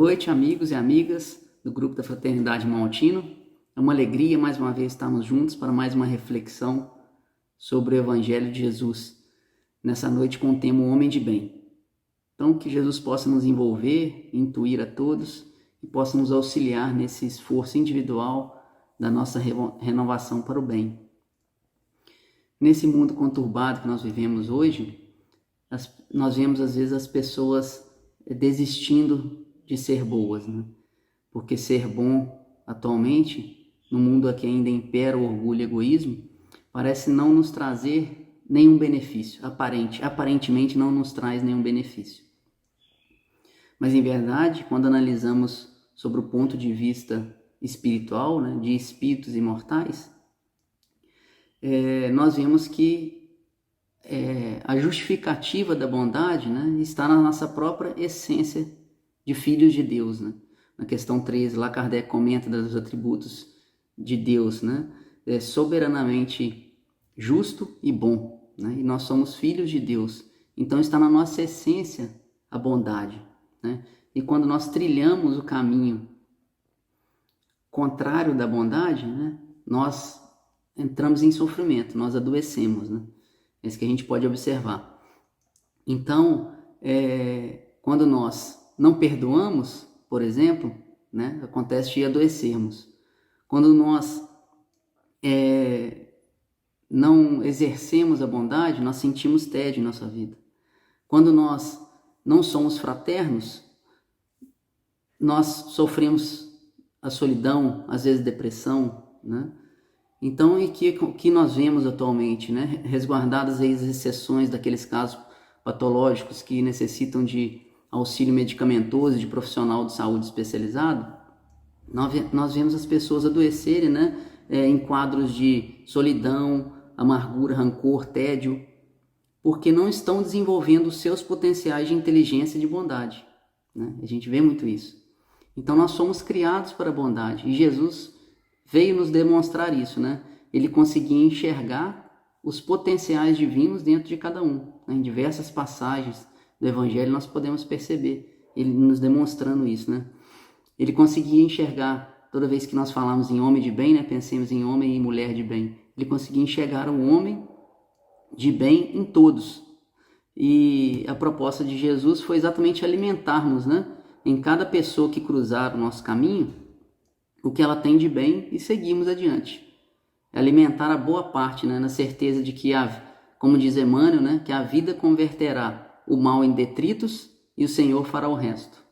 noite, amigos e amigas do grupo da Fraternidade Maltino. É uma alegria mais uma vez estarmos juntos para mais uma reflexão sobre o Evangelho de Jesus, nessa noite com o tema O Homem de Bem. Então, que Jesus possa nos envolver, intuir a todos e possa nos auxiliar nesse esforço individual da nossa renovação para o bem. Nesse mundo conturbado que nós vivemos hoje, nós vemos às vezes as pessoas desistindo de ser boas, né? Porque ser bom atualmente, no mundo aqui ainda impera o orgulho e o egoísmo, parece não nos trazer nenhum benefício, aparentemente não nos traz nenhum benefício. Mas em verdade, quando analisamos sobre o ponto de vista espiritual, né, de espíritos imortais, nós vemos que a justificativa da bondade, né, está na nossa própria essência de filhos de Deus, né? Na questão 13, lá Kardec comenta dos atributos de Deus, né? É soberanamente justo e bom, né? E nós somos filhos de Deus, então está na nossa essência a bondade, né? E quando nós trilhamos o caminho contrário da bondade, né, nós entramos em sofrimento, nós adoecemos, né? É isso que a gente pode observar. Então, quando nós não perdoamos, por exemplo, né, acontece de adoecermos. Quando nós não exercemos a bondade, nós sentimos tédio em nossa vida. Quando nós não somos fraternos, nós sofremos a solidão, às vezes depressão, né? Então, o que nós vemos atualmente, né, resguardadas aí as exceções daqueles casos patológicos que necessitam de auxílio medicamentoso de profissional de saúde especializado, nós vemos as pessoas adoecerem, né, em quadros de solidão, amargura, rancor, tédio, porque não estão desenvolvendo os seus potenciais de inteligência e de bondade, né? A gente vê muito isso. Então nós somos criados para a bondade e Jesus veio nos demonstrar isso, né? Ele conseguia enxergar os potenciais divinos dentro de cada um, né? Em diversas passagens do Evangelho nós podemos perceber ele nos demonstrando isso, né? Ele conseguia enxergar, toda vez que nós falamos em homem de bem, né, pensemos em homem e mulher de bem, ele conseguia enxergar o homem de bem em todos. E a proposta de Jesus foi exatamente alimentarmos, né, em cada pessoa que cruzar o nosso caminho, o que ela tem de bem e seguimos adiante. Alimentar a boa parte, né, na certeza de que, como diz Emmanuel, né, que a vida converterá o mal em detritos e o Senhor fará o resto.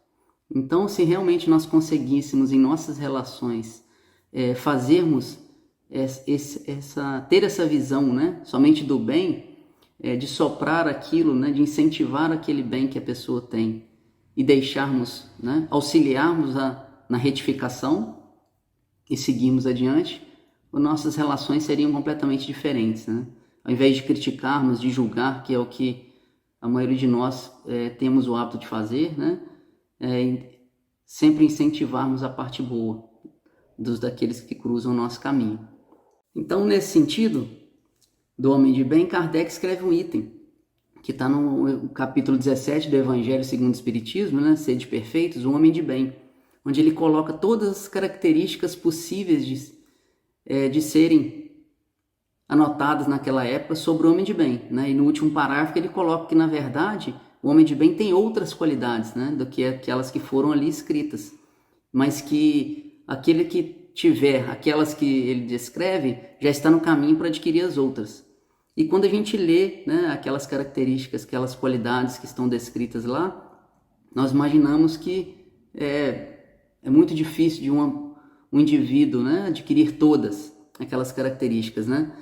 Então, se realmente nós conseguíssemos em nossas relações ter essa visão, né, somente do bem, de soprar aquilo, né, de incentivar aquele bem que a pessoa tem e deixarmos, né, auxiliarmos na retificação e seguirmos adiante, as nossas relações seriam completamente diferentes, né? Ao invés de criticarmos, de julgar, que é o que a maioria de nós temos o hábito de fazer, né? Sempre incentivarmos a parte boa daqueles que cruzam o nosso caminho. Então, nesse sentido, do homem de bem, Kardec escreve um item, que está no capítulo 17 do Evangelho segundo o Espiritismo, né? Sede perfeitos, o homem de bem, onde ele coloca todas as características possíveis de serem anotadas naquela época sobre o homem de bem, né? E no último parágrafo ele coloca que, na verdade, o homem de bem tem outras qualidades, né, do que aquelas que foram ali escritas, mas que aquele que tiver aquelas que ele descreve já está no caminho para adquirir as outras. E quando a gente lê, né, aquelas características, aquelas qualidades que estão descritas lá, nós imaginamos que é muito difícil de um indivíduo, né, adquirir todas aquelas características, né?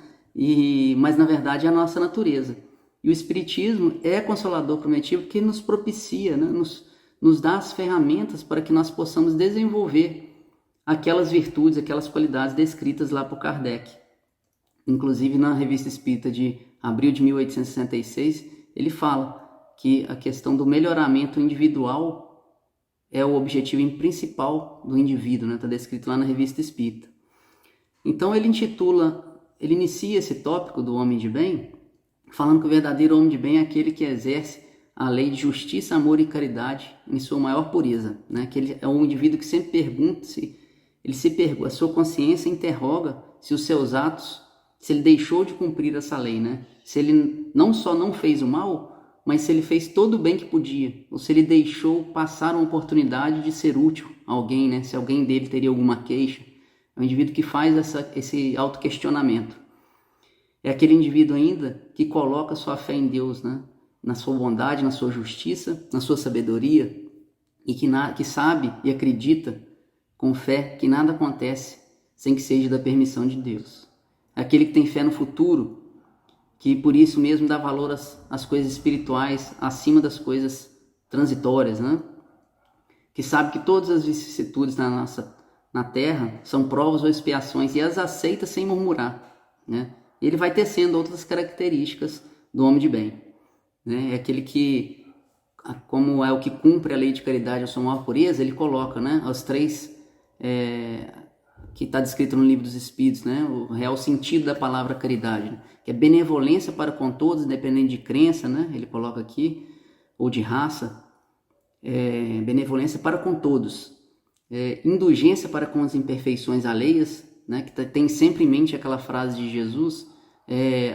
Mas na verdade é a nossa natureza. E o Espiritismo é consolador prometido que nos propicia, né? nos dá as ferramentas para que nós possamos desenvolver aquelas virtudes, aquelas qualidades descritas lá por Kardec. Inclusive na Revista Espírita de abril de 1866, ele fala que a questão do melhoramento individual é o objetivo principal do indivíduo, né? Está descrito lá na Revista Espírita. Então ele inicia esse tópico do homem de bem, falando que o verdadeiro homem de bem é aquele que exerce a lei de justiça, amor e caridade em sua maior pureza, né? Que ele é um indivíduo que sempre pergunta a sua consciência interroga se os seus atos, se ele deixou de cumprir essa lei, né? Se ele não só não fez o mal, mas se ele fez todo o bem que podia, ou se ele deixou passar uma oportunidade de ser útil a alguém, né? Se alguém dele teria alguma queixa. É um indivíduo que faz esse autoquestionamento. É aquele indivíduo ainda que coloca sua fé em Deus, né? Na sua bondade, na sua justiça, na sua sabedoria, e que sabe e acredita com fé que nada acontece sem que seja da permissão de Deus. É aquele que tem fé no futuro, que por isso mesmo dá valor às coisas espirituais acima das coisas transitórias, né? Que sabe que todas as vicissitudes na terra são provas ou expiações e as aceita sem murmurar, né? Ele vai tecendo outras características do homem de bem, né? É aquele que, como é o que cumpre a lei de caridade, a sua maior pureza, ele coloca, né, os três que está descrito no Livro dos Espíritos, né, o real sentido da palavra caridade, né, que é benevolência para com todos, independente de crença, né, ele coloca aqui, ou de raça, benevolência para com todos, indulgência para com as imperfeições alheias, né, que tem sempre em mente aquela frase de Jesus,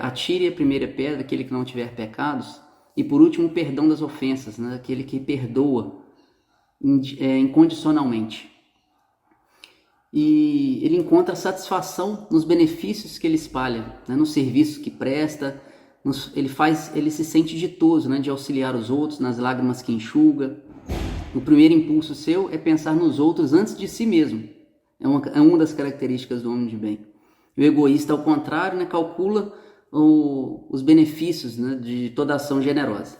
atire a primeira pedra aquele que não tiver pecados, e por último o perdão das ofensas, né, aquele que perdoa incondicionalmente. E ele encontra satisfação nos benefícios que ele espalha, né, no serviço que presta, ele se sente ditoso, né, de auxiliar os outros, nas lágrimas que enxuga. O primeiro impulso seu é pensar nos outros antes de si mesmo. É uma das características do homem de bem. O egoísta, ao contrário, né, calcula os benefícios, né, de toda ação generosa.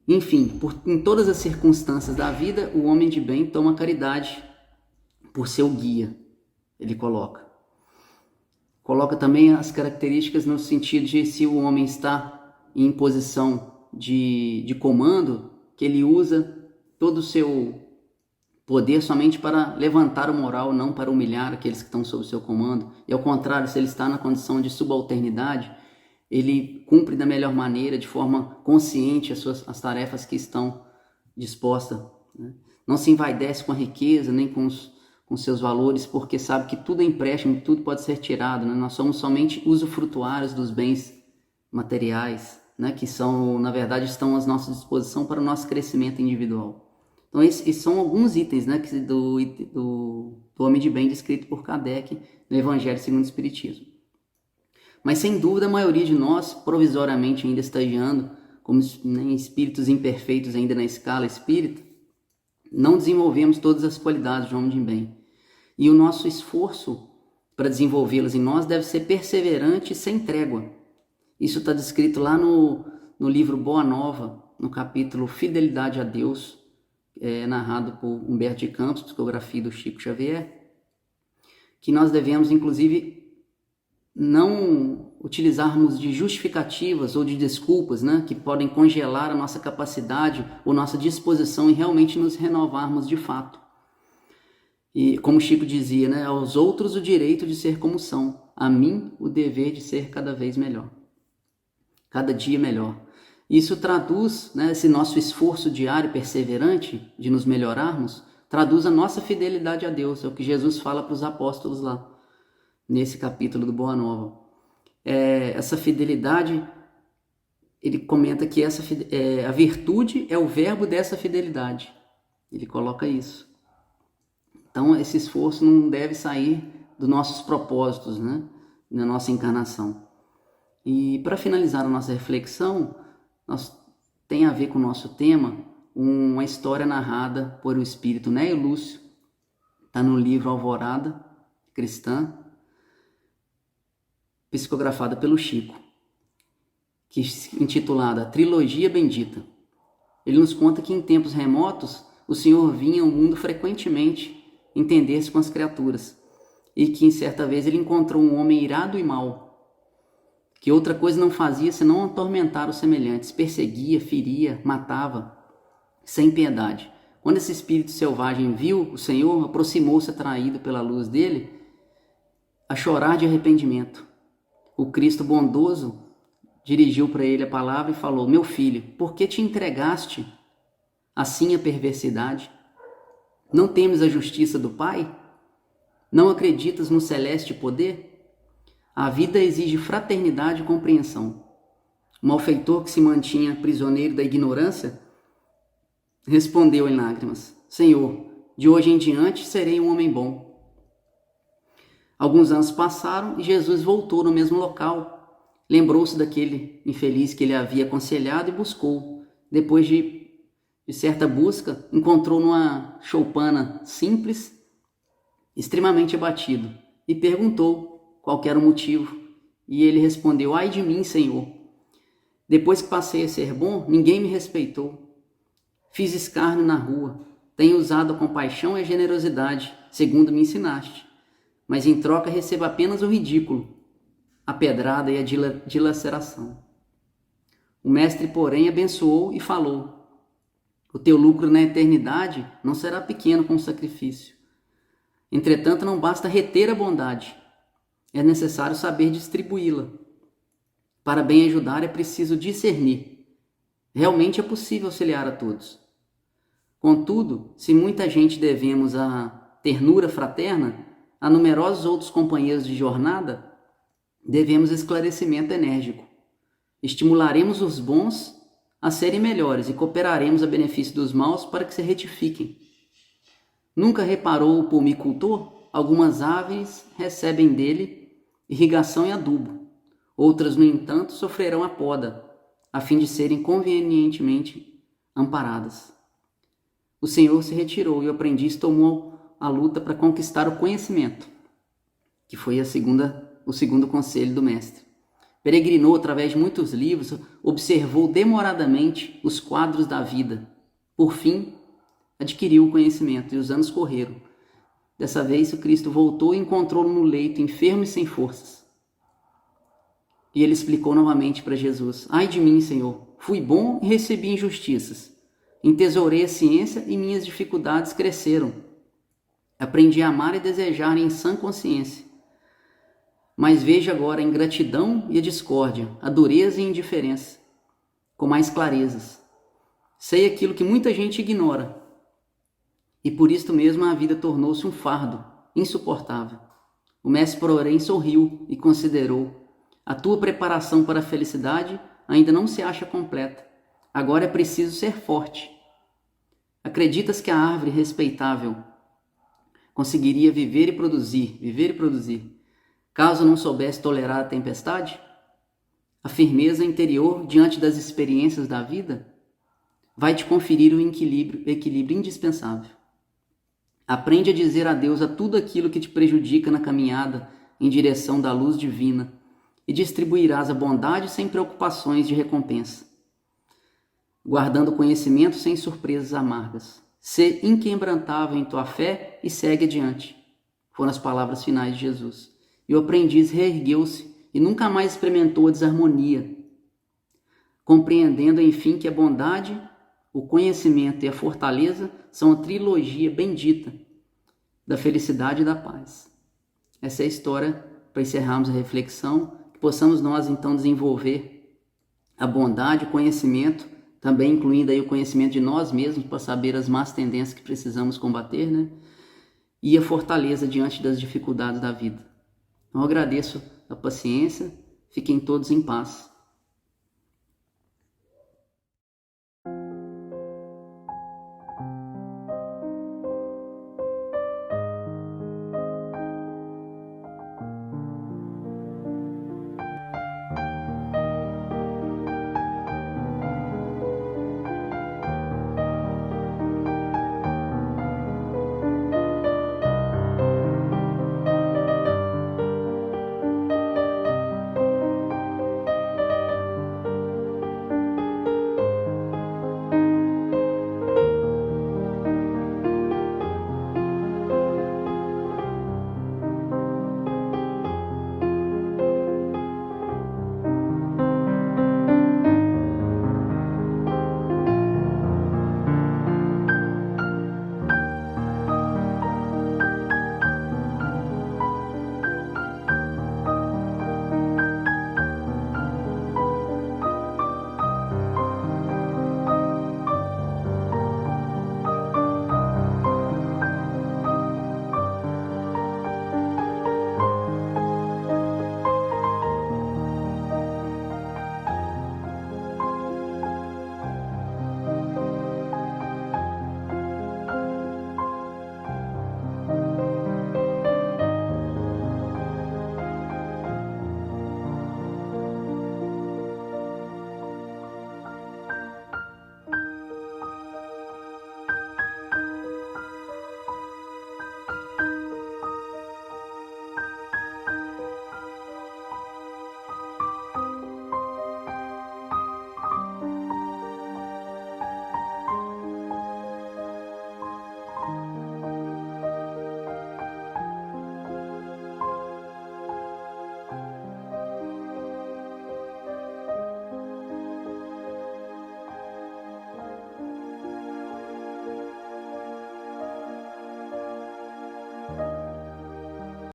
Enfim, em todas as circunstâncias da vida, o homem de bem toma caridade por seu guia, ele coloca. Coloca também as características no sentido de se o homem está em posição de comando, que ele usa todo o seu poder somente para levantar o moral, não para humilhar aqueles que estão sob o seu comando. E ao contrário, se ele está na condição de subalternidade, ele cumpre da melhor maneira, de forma consciente, as tarefas que estão dispostas, né? Não se envaidece com a riqueza, nem com seus valores, porque sabe que tudo é empréstimo, tudo pode ser tirado, né? Nós somos somente usufrutuários dos bens materiais, né? Que são, na verdade, estão à nossa disposição para o nosso crescimento individual. Então, esses são alguns itens, né, do homem de bem descrito por Kardec no Evangelho segundo o Espiritismo. Mas, sem dúvida, a maioria de nós, provisoriamente ainda estagiando, como, né, espíritos imperfeitos ainda na escala espírita, não desenvolvemos todas as qualidades do homem de bem. E o nosso esforço para desenvolvê-las em nós deve ser perseverante e sem trégua. Isso está descrito lá no livro Boa Nova, no capítulo Fidelidade a Deus, narrado por Humberto de Campos, psicografia do Chico Xavier, que nós devemos, inclusive, não utilizarmos de justificativas ou de desculpas, né, que podem congelar a nossa capacidade ou nossa disposição em realmente nos renovarmos de fato. E como Chico dizia, né, aos outros o direito de ser como são, a mim o dever de ser cada vez melhor, cada dia melhor. Isso traduz, né, esse nosso esforço diário perseverante de nos melhorarmos, traduz a nossa fidelidade a Deus, é o que Jesus fala para os apóstolos lá, nesse capítulo do Boa Nova. Essa fidelidade, ele comenta que a virtude é o verbo dessa fidelidade, ele coloca isso. Então esse esforço não deve sair dos nossos propósitos, né, na nossa encarnação. E para finalizar a nossa reflexão, tem a ver com o nosso tema, uma história narrada por o espírito Néio Lúcio, está no livro Alvorada Cristã, psicografada pelo Chico, que é intitulada Trilogia Bendita. Ele nos conta que em tempos remotos o Senhor vinha ao mundo frequentemente entender-se com as criaturas, e que em certa vez ele encontrou um homem irado e mau, que outra coisa não fazia senão atormentar os semelhantes, perseguia, feria, matava, sem piedade. Quando esse espírito selvagem viu o Senhor, aproximou-se atraído pela luz dele, a chorar de arrependimento. O Cristo bondoso dirigiu para ele a palavra e falou: Meu filho, por que te entregaste assim à perversidade? Não temes a justiça do Pai? Não acreditas no celeste poder? A vida exige fraternidade e compreensão. O malfeitor que se mantinha prisioneiro da ignorância respondeu em lágrimas: Senhor, de hoje em diante serei um homem bom. Alguns anos passaram e Jesus voltou no mesmo local. Lembrou-se daquele infeliz que ele havia aconselhado e buscou. Depois de certa busca, encontrou numa choupana simples, extremamente abatido, e perguntou qual era o motivo. E ele respondeu: Ai de mim, Senhor! Depois que passei a ser bom, ninguém me respeitou. Fiz escárnio na rua. Tenho usado a compaixão e a generosidade, segundo me ensinaste. Mas em troca recebo apenas o ridículo, a pedrada e a dilaceração. O mestre, porém, abençoou e falou: O teu lucro na eternidade não será pequeno com o sacrifício. Entretanto, não basta reter a bondade, é necessário saber distribuí-la. Para bem ajudar é preciso discernir. Realmente é possível auxiliar a todos. Contudo, se muita gente devemos a ternura fraterna, a numerosos outros companheiros de jornada, devemos esclarecimento enérgico. Estimularemos os bons a serem melhores e cooperaremos a benefício dos maus para que se retifiquem. Nunca reparou o pomicultor? Algumas aves recebem dele irrigação e adubo. Outras, no entanto, sofrerão a poda, a fim de serem convenientemente amparadas. O Senhor se retirou e o aprendiz tomou a luta para conquistar o conhecimento, que foi o segundo conselho do mestre. Peregrinou através de muitos livros, observou demoradamente os quadros da vida. Por fim, adquiriu o conhecimento e os anos correram. Dessa vez, o Cristo voltou e encontrou-o no leito, enfermo e sem forças. E ele explicou novamente para Jesus: Ai de mim, Senhor, fui bom e recebi injustiças. Entesourei a ciência e minhas dificuldades cresceram. Aprendi a amar e desejar em sã consciência. Mas vejo agora a ingratidão e a discórdia, a dureza e a indiferença, com mais clarezas. Sei aquilo que muita gente ignora. E por isto mesmo a vida tornou-se um fardo insuportável. O mestre, porém, sorriu e considerou: a tua preparação para a felicidade ainda não se acha completa. Agora é preciso ser forte. Acreditas que a árvore respeitável conseguiria viver e produzir, caso não soubesse tolerar a tempestade? A firmeza interior diante das experiências da vida vai te conferir o equilíbrio indispensável. Aprende a dizer adeus a tudo aquilo que te prejudica na caminhada em direção da luz divina e distribuirás a bondade sem preocupações de recompensa, guardando conhecimento sem surpresas amargas. Sê inquebrantável em tua fé e segue adiante. Foram as palavras finais de Jesus. E o aprendiz reergueu-se e nunca mais experimentou a desarmonia, compreendendo, enfim, que a bondade, o conhecimento e a fortaleza são a trilogia bendita da felicidade e da paz. Essa é a história para encerrarmos a reflexão, que possamos nós, então, desenvolver a bondade, o conhecimento, também incluindo aí o conhecimento de nós mesmos para saber as más tendências que precisamos combater, né? E a fortaleza diante das dificuldades da vida. Então, eu agradeço a paciência, fiquem todos em paz.